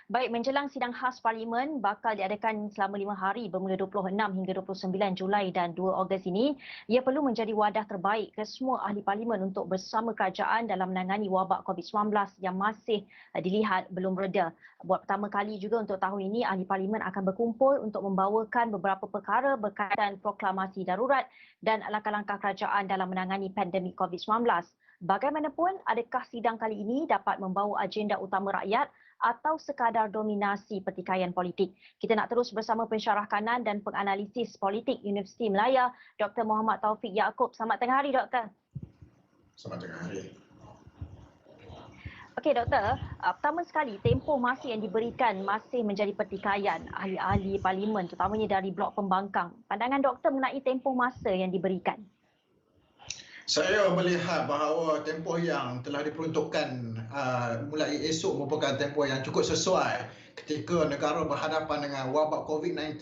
Baik, menjelang sidang khas Parlimen bakal diadakan selama 5 hari bermula 26 hingga 29 Julai dan 2 Ogos ini, ia perlu menjadi wadah terbaik ke semua ahli Parlimen untuk bersama kerajaan dalam menangani wabak COVID-19 yang masih dilihat belum reda. Buat pertama kali juga untuk tahun ini, ahli Parlimen akan berkumpul untuk membawakan beberapa perkara berkaitan proklamasi darurat dan langkah-langkah kerajaan dalam menangani pandemik COVID-19. Bagaimanapun, adakah sidang kali ini dapat membawa agenda utama rakyat atau sekadar dominasi pertikaian politik? Kita nak terus bersama pensyarah kanan dan penganalisis politik Universiti Melaya, Dr. Muhammad Taufik Yaakob. Selamat tengah hari, Doktor. Selamat tengah hari. Okey, Doktor. Pertama sekali, tempoh masa yang diberikan masih menjadi pertikaian ahli-ahli parlimen, terutamanya dari blok pembangkang. Pandangan Doktor mengenai tempoh masa yang diberikan? Saya melihat bahawa tempoh yang telah diperuntukkan mulai esok merupakan tempoh yang cukup sesuai ketika negara berhadapan dengan wabak COVID-19.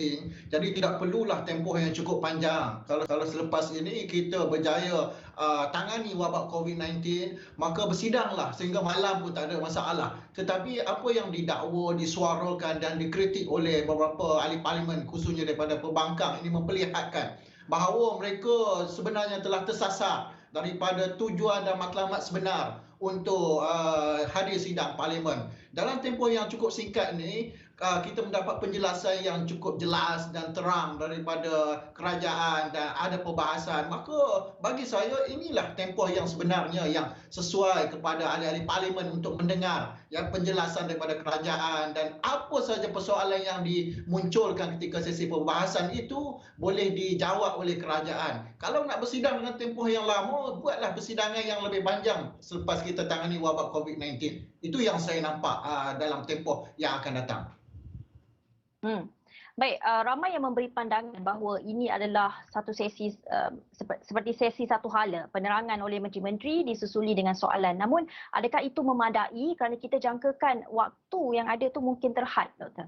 Jadi tidak perlulah tempoh yang cukup panjang. Kalau selepas ini kita berjaya tangani wabak COVID-19, maka bersidanglah sehingga malam pun tak ada masalah. Tetapi apa yang didakwa, disuarakan dan dikritik oleh beberapa ahli parlimen khususnya daripada pembangkang ini memperlihatkan bahawa mereka sebenarnya telah tersasar daripada tujuan dan matlamat sebenar untuk hadir sidang parlimen. Dalam tempoh yang cukup singkat ini, kita mendapat penjelasan yang cukup jelas dan terang daripada kerajaan dan ada perbahasan. Maka bagi saya inilah tempoh yang sebenarnya yang sesuai kepada ahli-ahli parlimen untuk mendengar penjelasan daripada kerajaan dan apa sahaja persoalan yang dimunculkan ketika sesi perbahasan itu boleh dijawab oleh kerajaan. Kalau nak bersidang dengan tempoh yang lama, buatlah persidangan yang lebih panjang selepas kita tangani wabak COVID-19. Itu yang saya nampak dalam tempoh yang akan datang. Baik, ramai yang memberi pandangan bahawa ini adalah satu sesi seperti sesi satu hala, penerangan oleh menteri-menteri disusuli dengan soalan. Namun, adakah itu memadai kerana kita jangkakan waktu yang ada tu mungkin terhad, Doktor?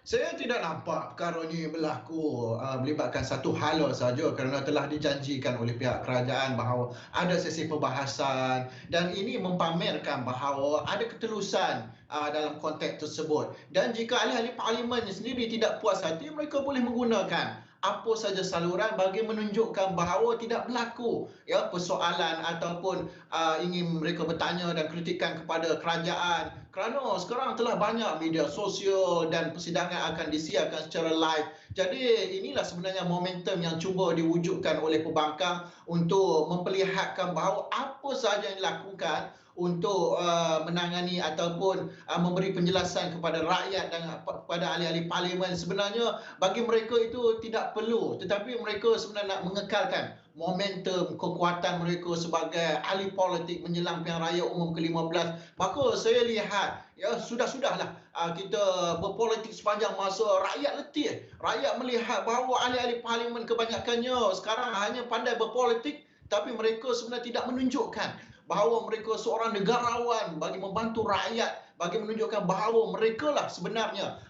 Saya tidak nampak perkara ini berlaku melibatkan satu hala saja kerana telah dijanjikan oleh pihak kerajaan bahawa ada sesi perbahasan dan ini mempamerkan bahawa ada ketelusan dalam konteks tersebut. Dan jika ahli-ahli parlimen sendiri tidak puas hati, mereka boleh menggunakan apa saja saluran bagi menunjukkan bahawa tidak berlaku persoalan ataupun ingin mereka bertanya dan kritikan kepada kerajaan kerana sekarang telah banyak media sosial dan persidangan akan disiarkan secara live. Jadi inilah sebenarnya momentum yang cuba diwujudkan oleh pembangkang untuk memperlihatkan bahawa apa sahaja yang dilakukan untuk menangani ataupun memberi penjelasan kepada rakyat dan kepada ahli-ahli parlimen sebenarnya bagi mereka itu tidak perlu, tetapi mereka sebenarnya nak mengekalkan momentum kekuatan mereka sebagai ahli politik menjelang pilihan raya umum ke-15. Maka saya lihat sudah-sudahlah kita berpolitik sepanjang masa, rakyat letih. Rakyat melihat bahawa ahli-ahli parlimen kebanyakannya sekarang hanya pandai berpolitik tapi mereka sebenarnya tidak menunjukkan bahawa mereka seorang negarawan bagi membantu rakyat, bagi menunjukkan bahawa mereka lah sebenarnya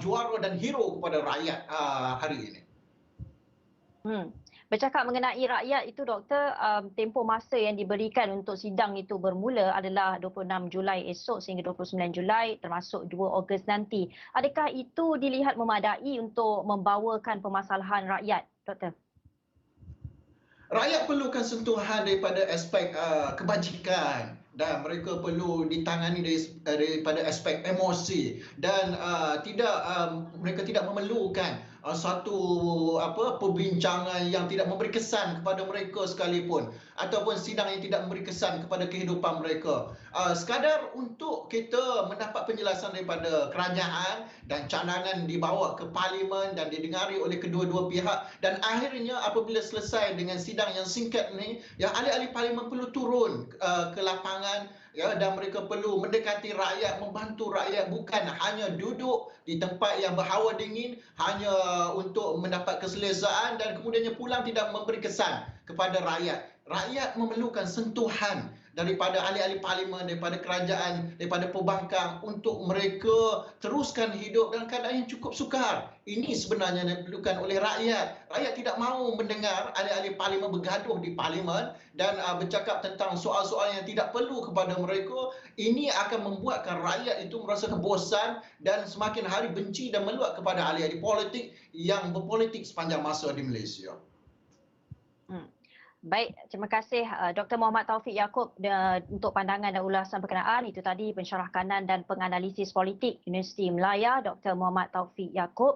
juara dan hero kepada rakyat hari ini. Bercakap mengenai rakyat itu, Doktor, tempoh masa yang diberikan untuk sidang itu bermula adalah 26 Julai esok sehingga 29 Julai termasuk 2 Ogos nanti. Adakah itu dilihat memadai untuk membawakan permasalahan rakyat, Doktor? Rakyat perlukan sentuhan daripada aspek kebajikan dan mereka perlu ditangani daripada aspek emosi dan mereka tidak memerlukan satu perbincangan yang tidak memberi kesan kepada mereka sekalipun ataupun sidang yang tidak memberi kesan kepada kehidupan mereka. Sekadar untuk kita mendapat penjelasan daripada kerajaan dan cadangan dibawa ke parlimen dan didengari oleh kedua-dua pihak dan akhirnya apabila selesai dengan sidang yang singkat ini, ahli-ahli parlimen perlu turun ke lapangan dan mereka perlu mendekati rakyat, membantu rakyat, bukan hanya duduk di tempat yang berhawa dingin hanya untuk mendapat keselesaan dan kemudiannya pulang tidak memberi kesan kepada rakyat. Rakyat memerlukan sentuhan daripada ahli-ahli parlimen, daripada kerajaan, daripada pembangkang untuk mereka teruskan hidup dalam keadaan yang cukup sukar. Ini sebenarnya yang diperlukan oleh rakyat. Rakyat tidak mahu mendengar ahli-ahli parlimen bergaduh di parlimen dan bercakap tentang soal-soal yang tidak perlu kepada mereka. Ini akan membuatkan rakyat itu merasa bosan dan semakin hari benci dan meluat kepada ahli-ahli politik yang berpolitik sepanjang masa di Malaysia. Baik, terima kasih Dr. Muhammad Taufik Yaakob untuk pandangan dan ulasan berkenaan. Itu tadi pensyarah kanan dan penganalisis politik Universiti Melaya Dr. Muhammad Taufik Yaakob.